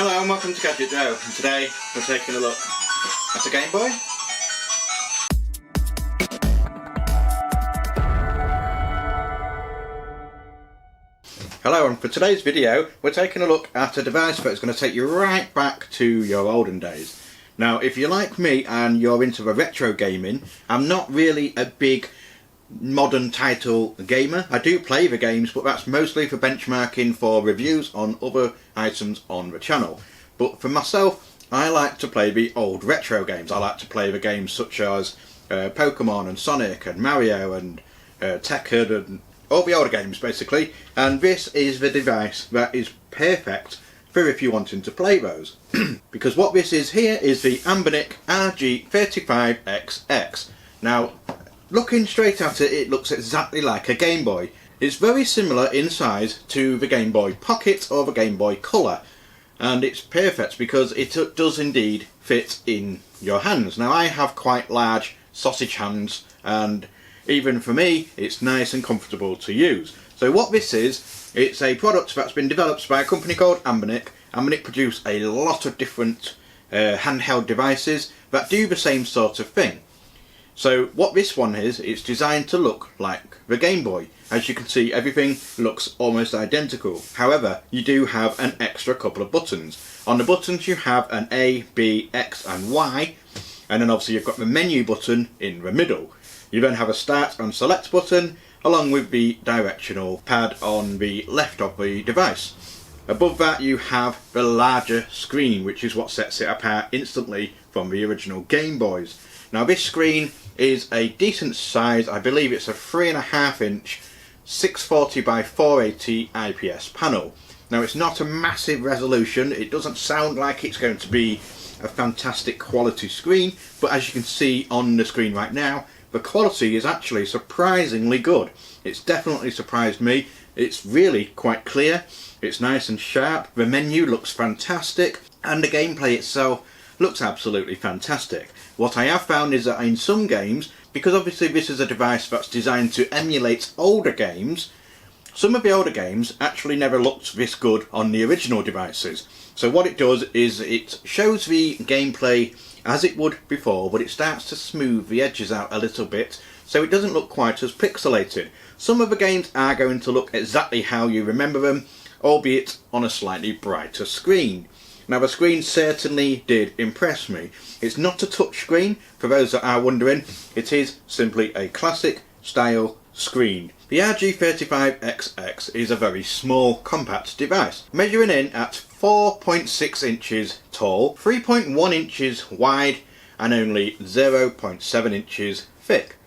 Hello and welcome to Gadget Joe, and today we're taking a look at a Game Boy. Hello, and for today's video we're taking a look at a device that's going to take you right back to your olden days. Now if you're like me and you're into the retro gaming, I'm not really a big modern title gamer. I do play the games, but that's mostly for benchmarking for reviews on other items on the channel. But for myself, I like to play the old retro games. I like to play the games such as Pokemon and Sonic and Mario and Tekken and all the older games basically. And this is the device that is perfect for if you're wanting to play those. Because what this is here is the Anbernic RG35XX. Now, looking straight at it, it looks exactly like a Game Boy. It's very similar in size to the Game Boy Pocket or the Game Boy Color, and it's perfect because it does indeed fit in your hands. Now I have quite large sausage hands, and even for me it's nice and comfortable to use. So what this is, it's a product that's been developed by a company called Anbernic. Anbernic produce a lot of different handheld devices that do the same sort of thing. So what this one is, it's designed to look like the Game Boy. As you can see, everything looks almost identical. However, you do have an extra couple of buttons. On the buttons you have an A, B, X and Y, and then obviously you've got the menu button in the middle. You then have a start and select button, along with the directional pad on the left of the device. Above that you have the larger screen, which is what sets it apart instantly from the original Game Boys. Now this screen is a decent size. I believe it's a 3.5 inch 640 by 480 IPS panel. Now it's not a massive resolution, it doesn't sound like it's going to be a fantastic quality screen, but as you can see on the screen right now, the quality is actually surprisingly good. It's definitely surprised me. It's really quite clear, it's nice and sharp, the menu looks fantastic, and the gameplay itself looks absolutely fantastic. What I have found is that in some games, because obviously this is a device that's designed to emulate older games, some of the older games actually never looked this good on the original devices. So what it does is it shows the gameplay as it would before, but it starts to smooth the edges out a little bit, so it doesn't look quite as pixelated. Some of the games are going to look exactly how you remember them, albeit on a slightly brighter screen. Now the screen certainly did impress me. It's not a touch screen, for those that are wondering. It is simply a classic style screen. The RG35XX is a very small, compact device, measuring in at 4.6 inches tall, 3.1 inches wide and only 0.7 inches thick.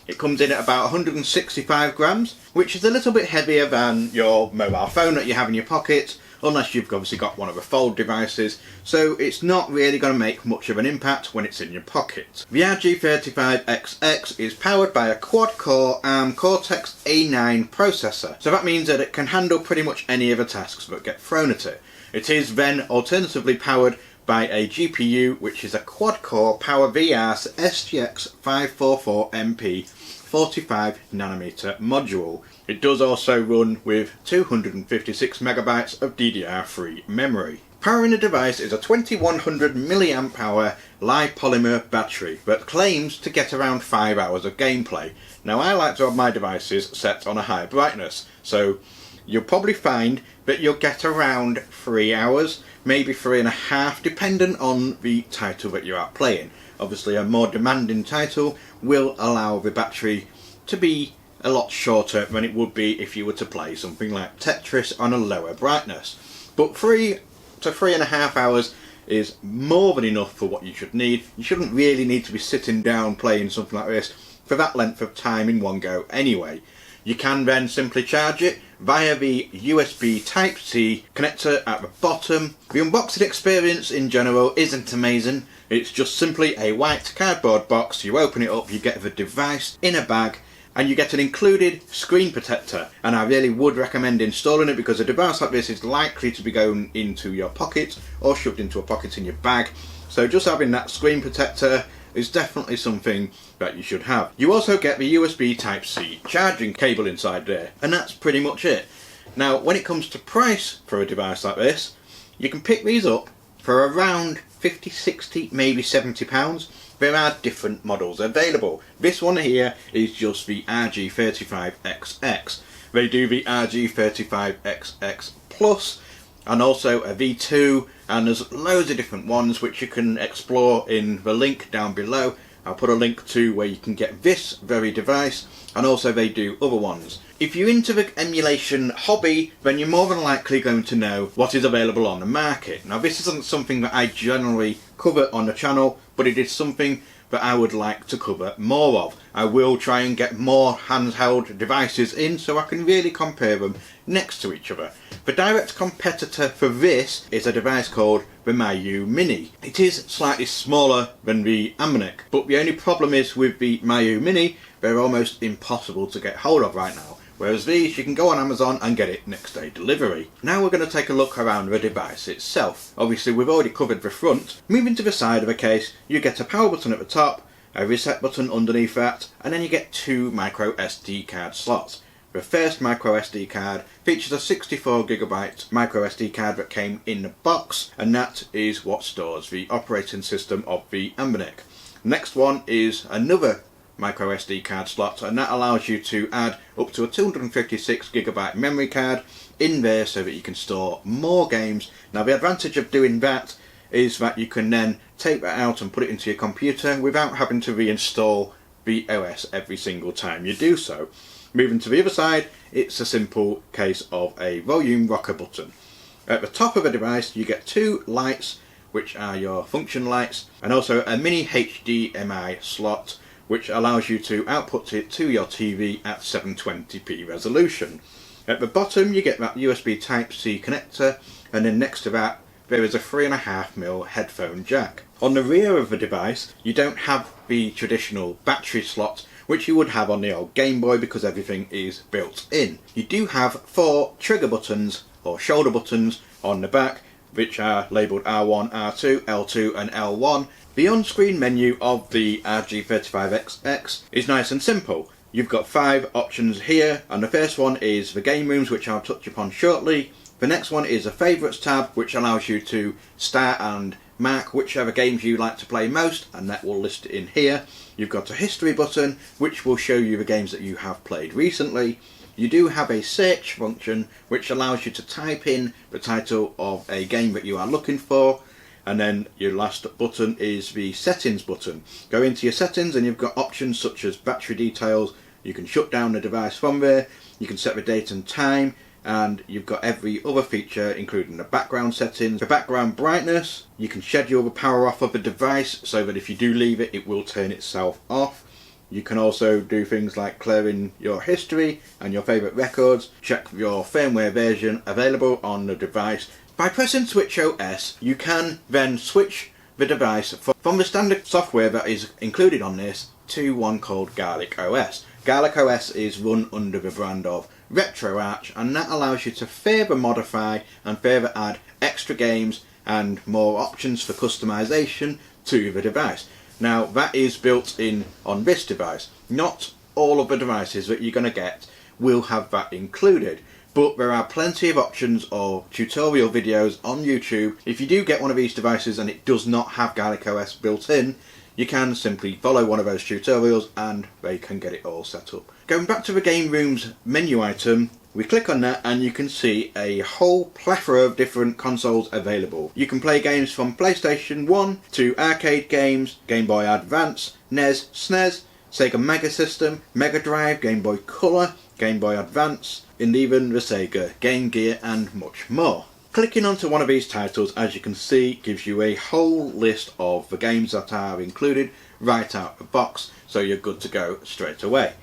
It comes in at about 165 grams, which is a little bit heavier than your mobile phone that you have in your pocket, unless you've obviously got one of the fold devices, so it's not really going to make much of an impact when it's in your pocket. The RG35XX is powered by a quad-core ARM Cortex-A9 processor, so that means that it can handle pretty much any of the tasks that get thrown at it. It is then alternatively powered by a GPU, which is a quad-core PowerVR SGX 544MP 45nm module. It does also run with 256 megabytes of DDR3 memory. Powering the device is a 2100 mAh live polymer battery that claims to get around 5 hours of gameplay. Now I like to have my devices set on a high brightness, so you'll probably find that you'll get around 3 hours, maybe 3.5, depending on the title that you are playing. Obviously a more demanding title will allow the battery to be a lot shorter than it would be if you were to play something like Tetris on a lower brightness. But 3 to 3.5 hours is more than enough for what you should need. You shouldn't really need to be sitting down playing something like this for that length of time in one go anyway. You can then simply charge it via the USB Type-C connector at the bottom. The unboxing experience in general isn't amazing. It's just simply a white cardboard box. You open it up, you get the device in a bag, and you get an included screen protector, and I really would recommend installing it because a device like this is likely to be going into your pocket or shoved into a pocket in your bag. So just having that screen protector is definitely something that you should have. You also get the USB Type-C charging cable inside there, and that's pretty much it. Now when it comes to price for a device like this, You can pick these up for around 50, 60, maybe £70. There are different models available. This one here is just the RG35XX. They do the RG35XX Plus and also a V2, and there's loads of different ones which you can explore in the link down below. I'll put a link to where you can get this very device, and also they do other ones. If you're into the emulation hobby, then you're more than likely going to know what is available on the market. Now, this isn't something that I generally cover on the channel, but it is something that I would like to cover more of. I will try and get more handheld devices in so I can really compare them next to each other. The direct competitor for this is a device called the Mayu Mini. It is slightly smaller than the Anbernic, but the only problem is with the Mayu Mini, they're almost impossible to get hold of right now. Whereas these, you can go on Amazon and get it next day delivery. Now we're going to take a look around the device itself. Obviously we've already covered the front. Moving to the side of the case, you get a power button at the top, a reset button underneath that, and then you get two micro SD card slots. The first micro SD card features a 64GB micro SD card that came in the box, and that is what stores the operating system of the Anbernic. Next one is another micro SD card slot, and that allows you to add up to a 256GB memory card in there so that you can store more games. Now the advantage of doing that is that you can then take that out and put it into your computer without having to reinstall the OS every single time you do so. Moving to the other side, it's a simple case of a volume rocker button. At the top of the device you get two lights, which are your function lights, and also a mini HDMI slot which allows you to output it to your TV at 720p resolution. At the bottom you get that USB Type-C connector, and then next to that there is a 3.5mm headphone jack. On the rear of the device you don't have the traditional battery slot which you would have on the old Game Boy because everything is built in. You do have 4 trigger buttons or shoulder buttons on the back, which are labelled R1, R2, L2 and L1. The on-screen menu of the RG35XX is nice and simple. You've got 5 options here, and the first one is the game rooms, which I'll touch upon shortly. The next one is a favourites tab, which allows you to start and mark whichever games you like to play most, and that will list it in here. You've got a history button, which will show you the games that you have played recently. You do have a search function, which allows you to type in the title of a game that you are looking for. And then your last button is the settings button. Go into your settings and you've got options such as battery details. You can shut down the device from there. You can set the date and time, and you've got every other feature including the background settings, the background brightness. You can schedule the power off of the device so that if you do leave it, it will turn itself off. You can also do things like clearing your history and your favourite records. Check your firmware version available on the device. By pressing Switch OS, you can then switch the device from the standard software that is included on this to one called Garlic OS. Garlic OS is run under the brand of RetroArch, and that allows you to further modify and further add extra games and more options for customization to the device. Now that is built in on this device. Not all of the devices that you're going to get will have that included, but there are plenty of options or tutorial videos on YouTube. If you do get one of these devices and it does not have Garlic OS built in, you can simply follow one of those tutorials and they can get it all set up. Going back to the Game Rooms menu item, we click on that and you can see a whole plethora of different consoles available. You can play games from PlayStation 1 to arcade games, Game Boy Advance, NES, SNES, Sega Mega System, Mega Drive, Game Boy Color, Game Boy Advance, and even the Sega Game Gear, and much more. Clicking onto one of these titles, as you can see, gives you a whole list of the games that are included right out the box, so you're good to go straight away.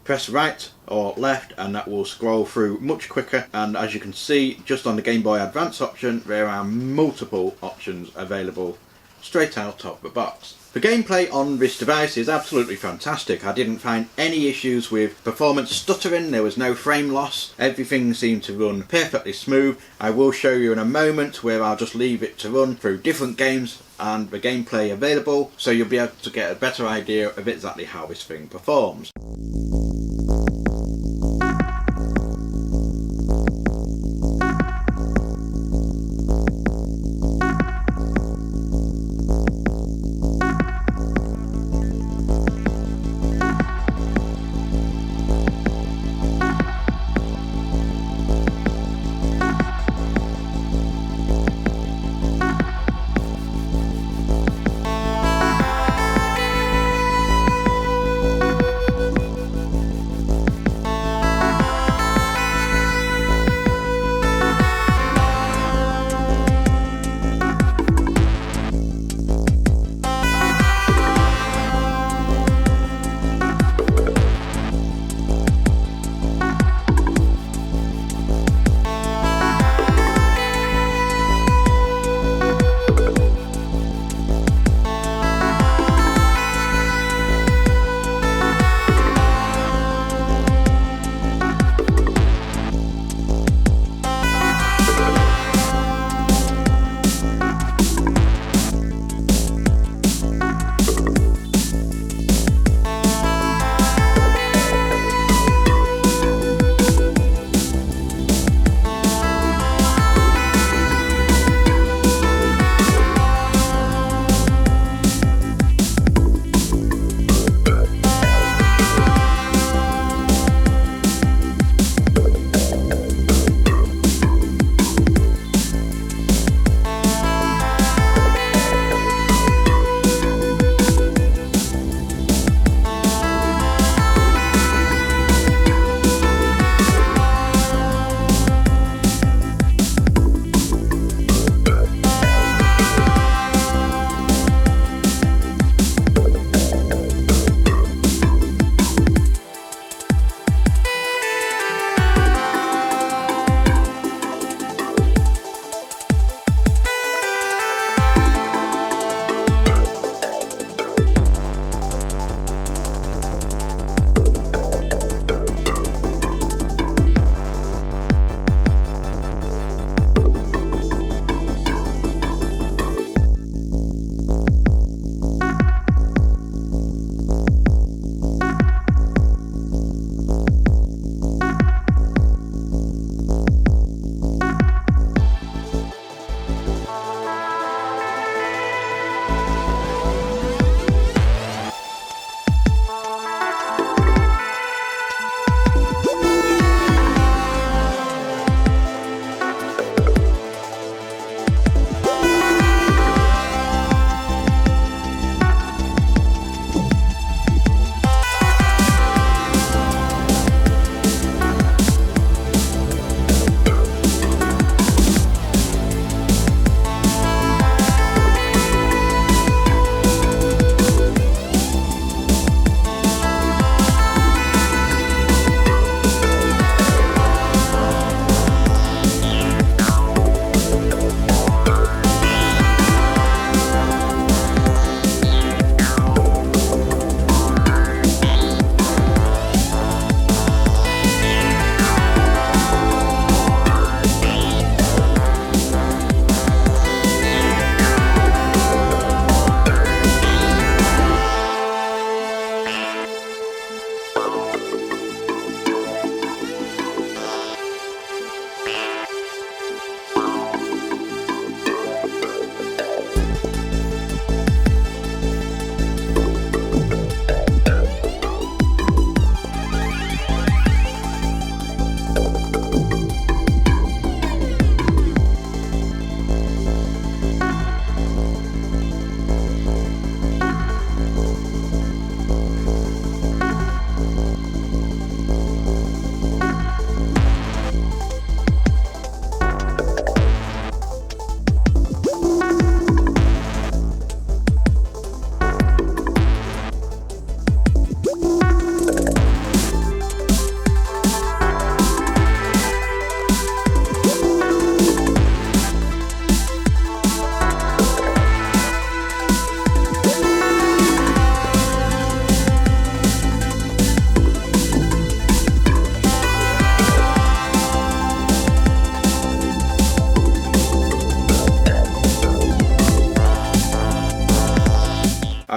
Press right or left and that will scroll through much quicker, and as you can see, just on the Game Boy Advance option there are multiple options available straight out of the box. The gameplay on this device is absolutely fantastic. I didn't find any issues with performance stuttering, there was no frame loss, everything seemed to run perfectly smooth. I will show you in a moment where I'll just leave it to run through different games and the gameplay available, so you'll be able to get a better idea of exactly how this thing performs.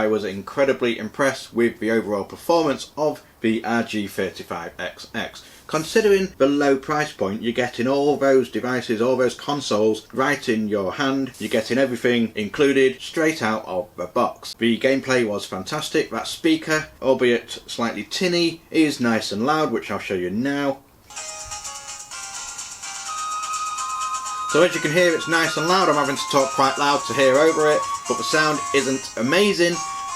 was incredibly impressed with the overall performance of the RG35XX. Considering the low price point, you're getting all those devices, all those consoles right in your hand. You're getting everything included straight out of the box. The gameplay was fantastic. That speaker, albeit slightly tinny, is nice and loud, which I'll show you now. So as you can hear, it's nice and loud. I'm having to talk quite loud to hear over it, but the sound isn't amazing.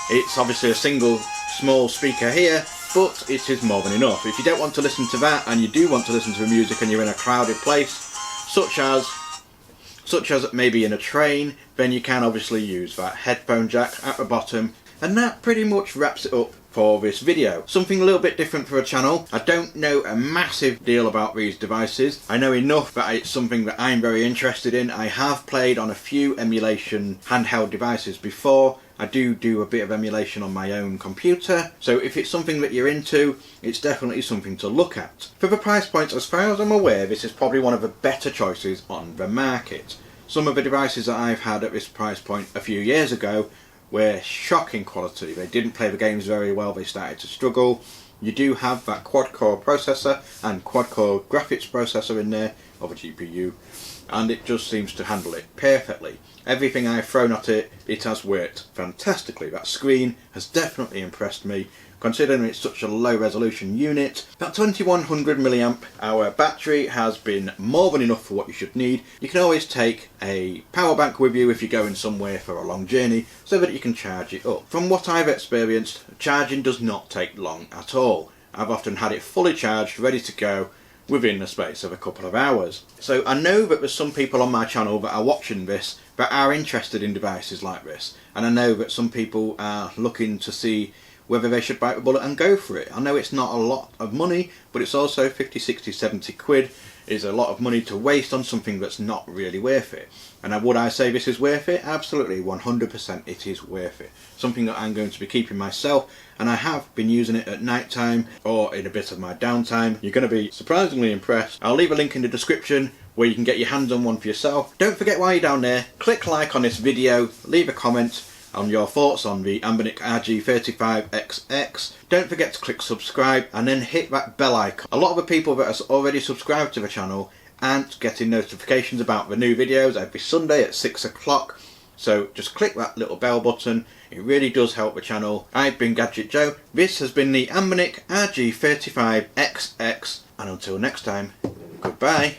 It's obviously a single small speaker here, but it is more than enough. If you don't want to listen to that and you do want to listen to the music and you're in a crowded place, such as maybe in a train, then you can obviously use that headphone jack at the bottom, and that pretty much wraps it up for this video. Something a little bit different for a channel. I don't know a massive deal about these devices. I know enough that it's something that I'm very interested in. I have played on a few emulation handheld devices before. I do a bit of emulation on my own computer, so if it's something that you're into, it's definitely something to look at. For the price points, as far as I'm aware, this is probably one of the better choices on the market. Some of the devices that I've had at this price point a few years ago were shocking quality. They didn't play the games very well, they started to struggle. You do have that quad-core processor and quad-core graphics processor in there, of a GPU, and it just seems to handle it perfectly. Everything I've thrown at it, it has worked fantastically. That screen has definitely impressed me, considering it's such a low resolution unit. That 2100 mAh battery has been more than enough for what you should need. You can always take a power bank with you if you're going somewhere for a long journey, so that you can charge it up. From what I've experienced, charging does not take long at all. I've often had it fully charged, ready to go, within the space of a couple of hours. So I know that there's some people on my channel that are watching this that are interested in devices like this, and I know that some people are looking to see whether they should bite the bullet and go for it. I know it's not a lot of money, but it's also 50, 60, 70 quid is a lot of money to waste on something that's not really worth it. And would I say this is worth it? Absolutely, 100% it is worth it. Something that I'm going to be keeping myself, and I have been using it at night time or in a bit of my downtime. You're going to be surprisingly impressed. I'll leave a link in the description where you can get your hands on one for yourself. Don't forget, while you're down there, click like on this video, leave a comment on your thoughts on the Anbernic RG35XX. Don't forget to click subscribe and then hit that bell icon. A lot of the people that are already subscribed to the channel aren't getting notifications about the new videos every Sunday at 6 o'clock. So just click that little bell button. It really does help the channel. I've been Gadget Joe. This has been the Anbernic RG35XX. And until next time, goodbye.